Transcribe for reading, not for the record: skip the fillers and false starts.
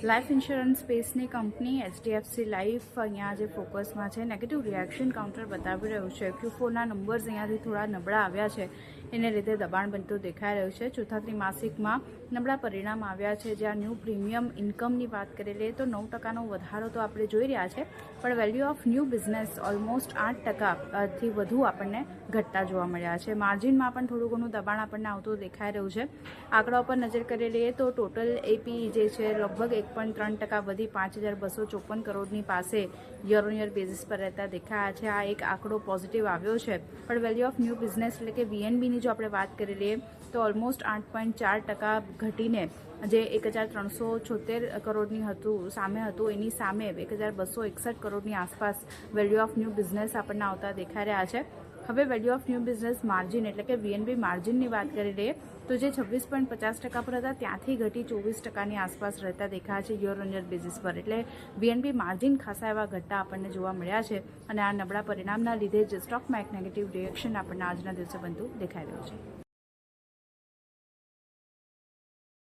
Life insurance સ્પેસની કંપની HDFC life અહીંયા જે ફોકસમાં છે, નેગેટિવ રિએક્શન કાઉન્ટર બતાવી રહ્યું છે. Q4ના નંબર્સ અહીંયાથી થોડા નબળા આવ્યા છે, એને લીધે દબાણ બનતું દેખાઈ રહ્યું છે. ચોથા ત્રિમાસિકમાં નબળા પરિણામ આવ્યા છે. જ્યાં ન્યૂ પ્રીમિયમ ઇન્કમની વાત કરી લઈએ તો 9%નો વધારો તો આપણે જોઈ રહ્યા છે, પણ value of new business almost 8%થી વધુ આપણને ઘટતા જોવા મળ્યા છે. માર્જિનમાં પણ થોડું ઘણું દબાણ આપણને આવતું દેખાઈ રહ્યું છે. આંકડા ઉપર નજર કરી લઈએ તો ટોટલ એપી જે છે લગભગ 1.3% વધી 5254 કરોડની પાસે યર ઓન યર બેઝિસ પર રહેતા દેખાયા છે. આ એક આંકડો પોઝિટિવ આવ્યો છે, પણ વેલ્યુ ઓફ ન્યૂ બિઝનેસ એટલે કે VNBની જો આપણે વાત કરી લઈએ તો ઓલમોસ્ટ 8.4% ઘટીને જે 1376 કરોડની સામે હતું એની સામે 1261 કરોડની આસપાસ વેલ્યુ ઓફ ન્યૂ બિઝનેસ આપણને આવતા દેખાઈ રહ્યા છે. હવે value of new business margin એટલે કે VNB માર્જિનની વાત કરી લઈએ તો જે 26.50% પર હતા ત્યાંથી ઘટી 24%ની આસપાસ રહેતા દેખાયા છે યર ઓન યર બેઝિસ પર. એટલે VNB માર્જિન ખાસા એવા ઘટતા આપણને જોવા મળ્યા છે અને આ નબળા પરિણામના લીધે જ સ્ટોકમાં એક નેગેટિવ રિએક્શન આપણને આજના દિવસે બનતું દેખાઈ રહ્યું છે.